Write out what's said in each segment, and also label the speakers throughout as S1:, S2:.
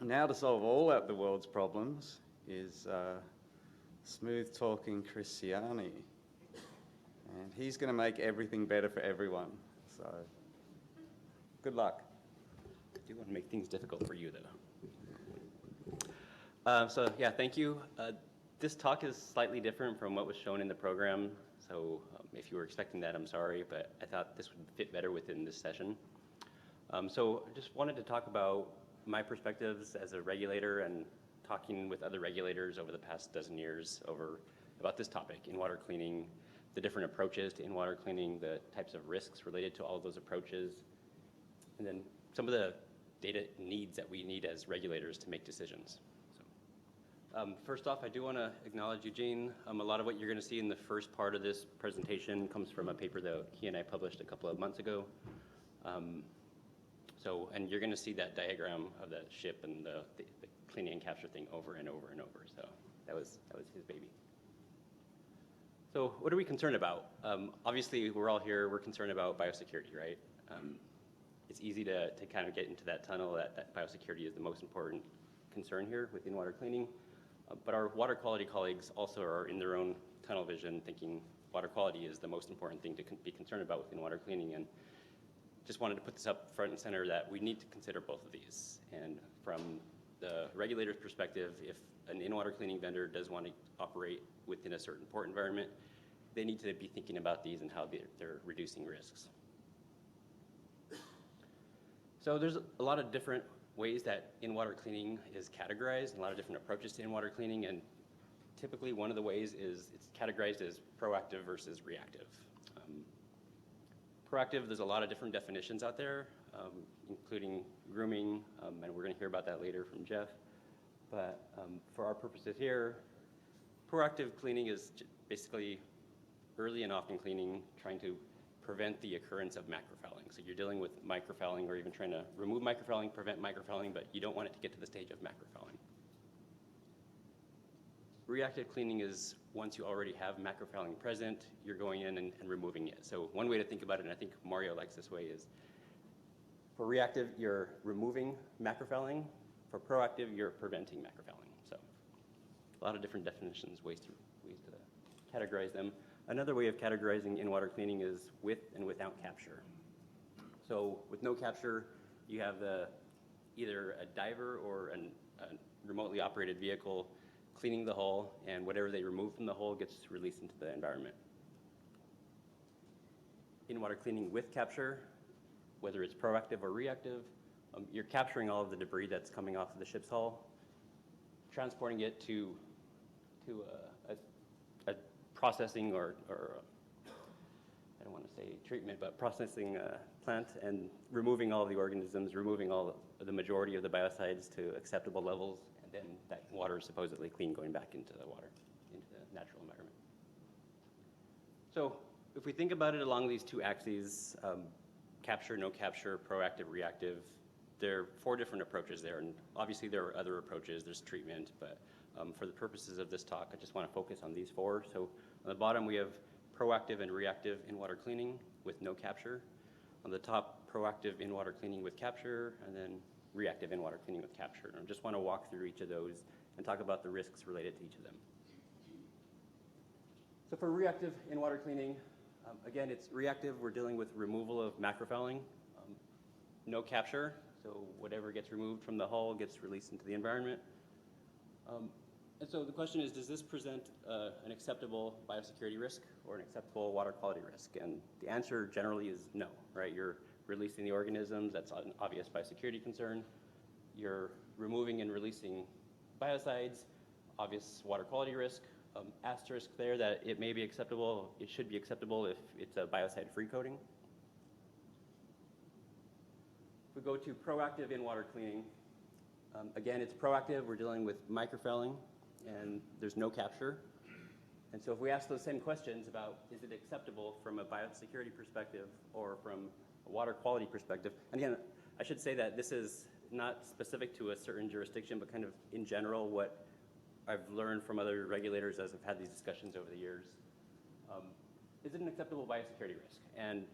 S1: Now to solve all of the world's problems is smooth-talking Chris Scianni. And he's going to make everything better for everyone. So, good luck.
S2: I do want to make things difficult for you, though. Thank you. This talk is slightly different from what was shown in the program. So if you were expecting that, I'm sorry, but I thought this would fit better within this session. So I just wanted to talk about my perspectives as a regulator and talking with other regulators over the past dozen years about this topic, in-water cleaning, the different approaches to in-water cleaning, the types of risks related to all of those approaches, and then some of the data needs that we need as regulators to make decisions. First off, I do want to acknowledge Eugene. A lot of what you're going to see in the first part of this presentation comes from a paper that he and I published a couple of months ago. And you're going to see that diagram of the ship and the cleaning and capture thing over and over and over. So that was his baby. So what are we concerned about? Obviously, we're all here. We're concerned about biosecurity, right? It's easy to kind of get into that tunnel that biosecurity is the most important concern here with in-water cleaning. But our water quality colleagues also are in their own tunnel vision thinking water quality is the most important thing to be concerned about within water cleaning. And just wanted to put this up front and center that we need to consider both of these. And from the regulator's perspective, if an in-water cleaning vendor does want to operate within a certain port environment, they need to be thinking about these and how they're reducing risks. So there's a lot of different ways that in-water cleaning is categorized, and a lot of different approaches to in-water cleaning, and typically one of the ways is it's categorized as proactive versus reactive. Proactive, there's a lot of different definitions out there, including grooming, and we're going to hear about that later from Jeff. But for our purposes here, proactive cleaning is basically early and often cleaning, trying to prevent the occurrence of macrofouling. So you're dealing with microfouling or even trying to remove microfouling, prevent microfouling, but you don't want it to get to the stage of macrofouling. Reactive cleaning is once you already have macrofouling present, you're going in and removing it. So one way to think about it, and I think Mario likes this way, is for reactive, you're removing macrofouling. For proactive, you're preventing macrofouling. So a lot of different definitions, ways to categorize them. Another way of categorizing in-water cleaning is with and without capture. So with no capture, you have either a diver or a remotely operated vehicle cleaning the hull, and whatever they remove from the hull gets released into the environment. In-water cleaning with capture, whether it's proactive or reactive, you're capturing all of the debris that's coming off of the ship's hull, transporting it to a processing or I don't want to say treatment, but processing plant, and removing all of the organisms, removing the majority of the biocides to acceptable levels, and then that water is supposedly clean going back into the water, into the natural environment. So if we think about it along these two axes, capture, no capture, proactive, reactive, there are 4 different approaches there, and obviously there are other approaches, there's treatment, but for the purposes of this talk, I just want to focus on these 4. So on the bottom we have proactive and reactive in-water cleaning with no capture. On the top, proactive in-water cleaning with capture, and then reactive in-water cleaning with capture. And I just want to walk through each of those and talk about the risks related to each of them. So for reactive in-water cleaning, again, it's reactive. We're dealing with removal of macrofouling. No capture, so whatever gets removed from the hull gets released into the environment. And so the question is, does this present an acceptable biosecurity risk or an acceptable water quality risk? And the answer generally is no, right? You're releasing the organisms, that's an obvious biosecurity concern. You're removing and releasing biocides, obvious water quality risk. Asterisk there that it may be acceptable, it should be acceptable if it's a biocide-free coating. If we go to proactive in-water cleaning, again, it's proactive. We're dealing with microfouling, and there's no capture. And so if we ask those same questions about is it acceptable from a biosecurity perspective or from a water quality perspective, and again, I should say that this is not specific to a certain jurisdiction, but kind of in general what I've learned from other regulators as I've had these discussions over the years. Is it an acceptable biosecurity risk? And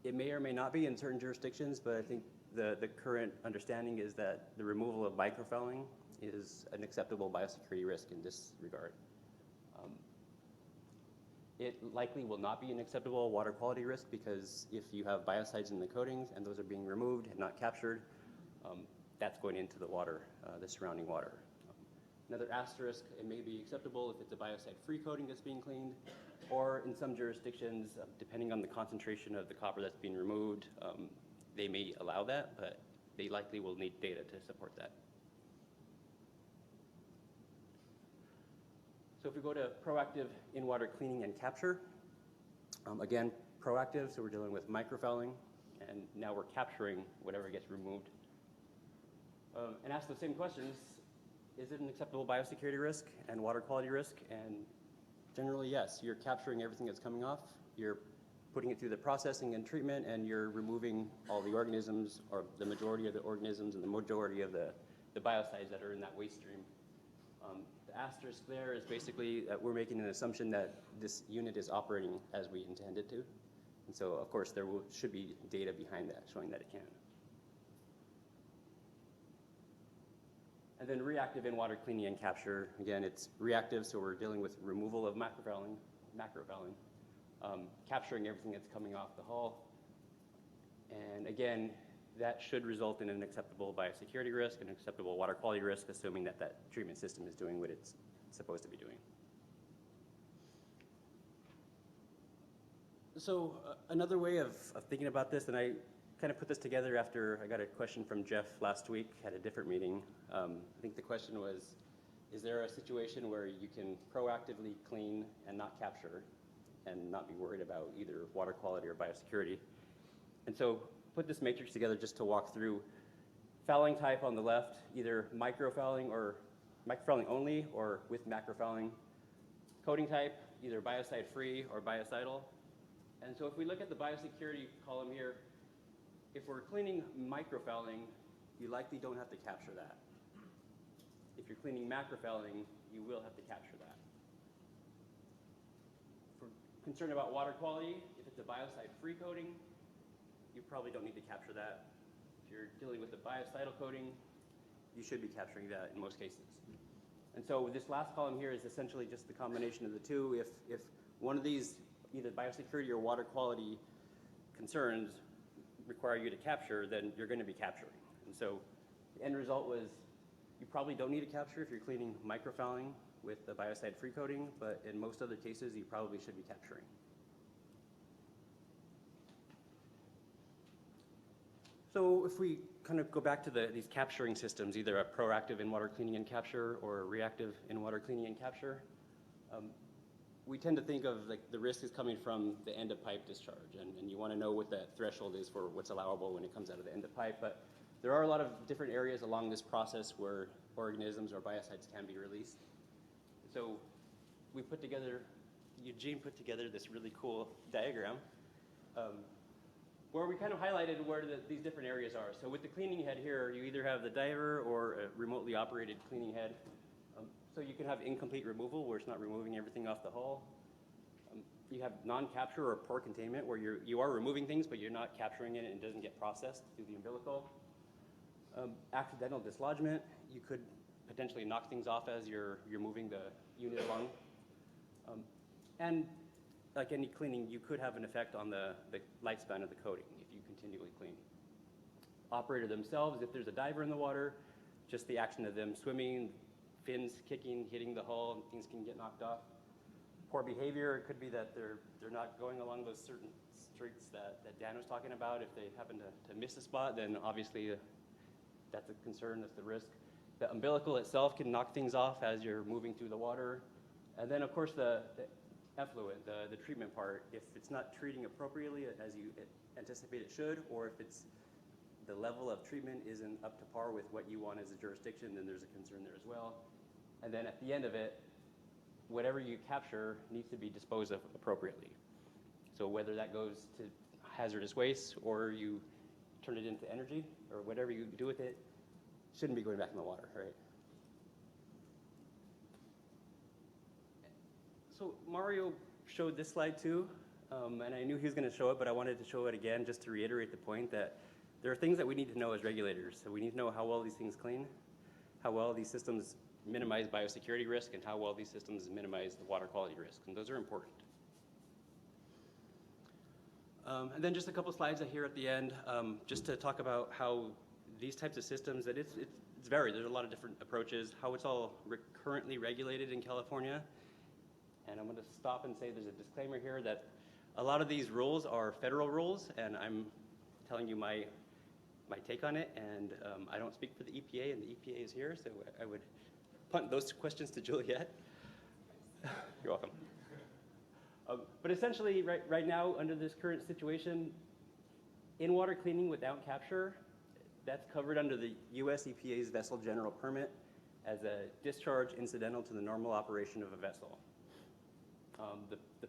S2: it may or may not be in certain jurisdictions, but I think the current understanding is that the removal of microfouling is an acceptable biosecurity risk in this regard. It likely will not be an acceptable water quality risk because if you have biocides in the coatings and those are being removed and not captured, that's going into the water, the surrounding water. Another asterisk, it may be acceptable if it's a biocide-free coating that's being cleaned, or in some jurisdictions, depending on the concentration of the copper that's being removed, they may allow that, but they likely will need data to support that. So if we go to proactive in-water cleaning and capture, again, proactive, so we're dealing with microfouling, and now we're capturing whatever gets removed. And ask the same questions, is it an acceptable biosecurity risk and water quality risk? And generally, yes, you're capturing everything that's coming off, you're putting it through the processing and treatment, and you're removing all the organisms, or the majority of the organisms and the majority of the biocides that are in that waste stream. The asterisk there is basically that we're making an assumption that this unit is operating as we intend it to. And so, of course, there should be data behind that showing that it can. And then reactive in-water cleaning and capture. Again, it's reactive, so we're dealing with removal of macrofouling, capturing everything that's coming off the hull. And again, that should result in an acceptable biosecurity risk, an acceptable water quality risk, assuming that that treatment system is doing what it's supposed to be doing. So another way of thinking about this, and I kind of put this together after I got a question from Jeff last week at a different meeting. I think the question was, is there a situation where you can proactively clean and not capture and not be worried about either water quality or biosecurity? And so put this matrix together just to walk through fouling type on the left, either microfouling or microfouling only or with macrofouling. Coating type, either biocide-free or biocidal. And so if we look at the biosecurity column here, if we're cleaning microfouling, you likely don't have to capture that. If you're cleaning macrofouling, you will have to capture that. If we're concerned about water quality, if it's a biocide-free coating, you probably don't need to capture that. If you're dealing with a biocidal coating, you should be capturing that in most cases. And so this last column here is essentially just the combination of the two. If one of these, either biosecurity or water quality concerns, require you to capture, then you're going to be capturing. And so the end result was you probably don't need to capture if you're cleaning microfouling with a biocide-free coating, but in most other cases, you probably should be capturing. So if we kind of go back to these capturing systems, either a proactive in-water cleaning and capture or a reactive in-water cleaning and capture, we tend to think of like the risk is coming from the end of pipe discharge, and you want to know what that threshold is for what's allowable when it comes out of the end of pipe. But there are a lot of different areas along this process where organisms or biocides can be released. So we put together, Eugene put together this really cool diagram where we kind of highlighted where these different areas are. So with the cleaning head here, you either have the diver or a remotely operated cleaning head. So you can have incomplete removal where it's not removing everything off the hull. You have non-capture or poor containment where you are removing things, but you're not capturing it and it doesn't get processed through the umbilical. Accidental dislodgement, you could potentially knock things off as you're moving the unit along. And like any cleaning, you could have an effect on the lifespan of the coating if you continually clean. Operator themselves, if there's a diver in the water, just the action of them swimming, fins kicking, hitting the hull, and things can get knocked off. Poor behavior, it could be that they're not going along those certain streets that Dan was talking about. If they happen to miss a spot, then obviously that's a concern, that's the risk. The umbilical itself can knock things off as you're moving through the water. And then of course the effluent, the treatment part, if it's not treating appropriately as you anticipate it should, or if it's the level of treatment isn't up to par with what you want as a jurisdiction, then there's a concern there as well. And then at the end of it, whatever you capture needs to be disposed of appropriately. So whether that goes to hazardous waste or you turn it into energy or whatever you do with it, shouldn't be going back in the water, right? So Mario showed this slide too, and I knew he was going to show it, but I wanted to show it again just to reiterate the point that there are things that we need to know as regulators. So we need to know how well these things clean, how well these systems minimize biosecurity risk, and how well these systems minimize the water quality risk. And those are important. And then just a couple slides here at the end, just to talk about how these types of systems, that it's varied. There's a lot of different approaches, how it's all currently regulated in California. And I'm going to stop and say there's a disclaimer here that a lot of these rules are federal rules, and I'm telling you my take on it. And I don't speak for the EPA, and the EPA is here, so I would punt those questions to Juliet. You're welcome. But essentially, right now, under this current situation, in-water cleaning without capture, that's covered under the US EPA's Vessel General Permit as a discharge incidental to the normal operation of a vessel. The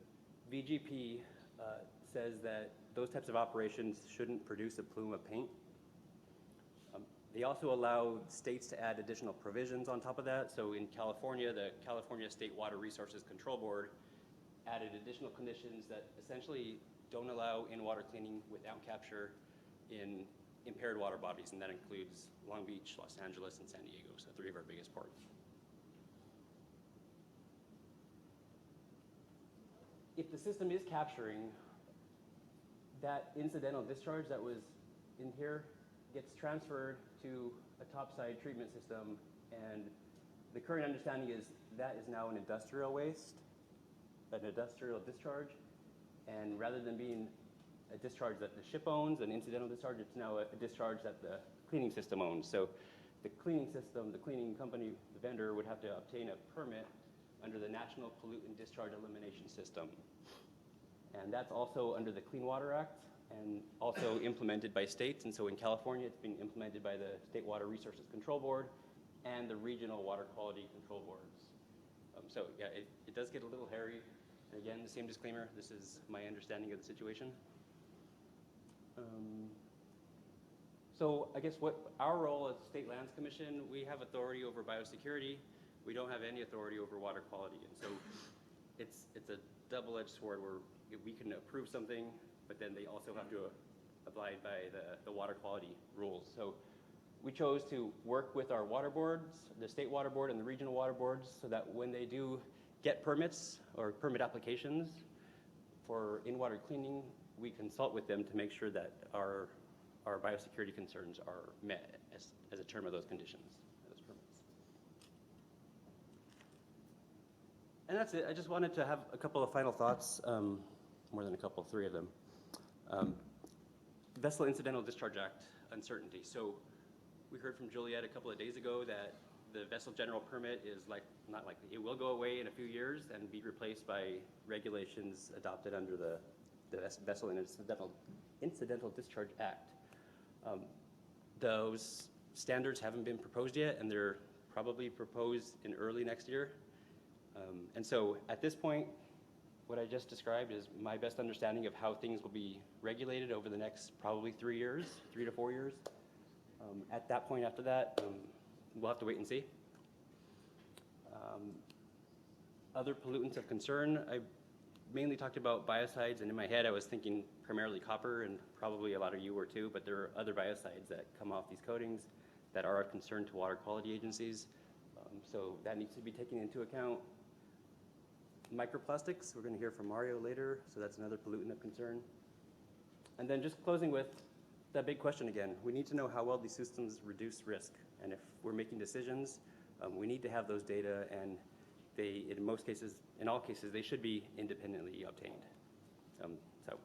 S2: VGP says that those types of operations shouldn't produce a plume of paint. They also allow states to add additional provisions on top of that. So in California, the California State Water Resources Control Board added additional conditions that essentially don't allow in-water cleaning without capture in impaired water bodies, and that includes Long Beach, Los Angeles, and San Diego, so 3 of our biggest ports. If the system is capturing, that incidental discharge that was in here gets transferred to a topside treatment system, and the current understanding is that is now an industrial waste, an industrial discharge, and rather than being a discharge that the ship owns, an incidental discharge, it's now a discharge that the cleaning system owns. So the cleaning system, the cleaning company, the vendor would have to obtain a permit under the National Pollutant Discharge Elimination System. And that's also under the Clean Water Act and also implemented by states. And so in California, it's being implemented by the State Water Resources Control Board and the Regional Water Quality Control Boards. So yeah, it does get a little hairy. And again, the same disclaimer, this is my understanding of the situation. So I guess what our role as State Lands Commission, we have authority over biosecurity. We don't have any authority over water quality. And so it's a double-edged sword where we can approve something, but then they also have to abide by the water quality rules. So we chose to work with our water boards, the state water board and the regional water boards, so that when they do get permits or permit applications for in-water cleaning, we consult with them to make sure that our biosecurity concerns are met as a term of those conditions, those permits. And that's it. I just wanted to have a couple of final thoughts, more than a couple, 3 of them. Vessel Incidental Discharge Act uncertainty. So we heard from Juliet a couple of days ago that the Vessel General Permit is not likely. It will go away in a few years and be replaced by regulations adopted under the Vessel Incidental Discharge Act. Those standards haven't been proposed yet, and they're probably proposed in early next year. And so at this point, what I just described is my best understanding of how things will be regulated over the next probably 3 years, 3 to 4 years. At that point after that, we'll have to wait and see. Other pollutants of concern, I mainly talked about biocides, and in my head I was thinking primarily copper, and probably a lot of you were too, but there are other biocides that come off these coatings that are of concern to water quality agencies. So that needs to be taken into account. Microplastics, we're going to hear from Mario later, so that's another pollutant of concern. And then just closing with that big question again, we need to know how well these systems reduce risk, and if we're making decisions, we need to have those data, and in all cases, they should be independently obtained. So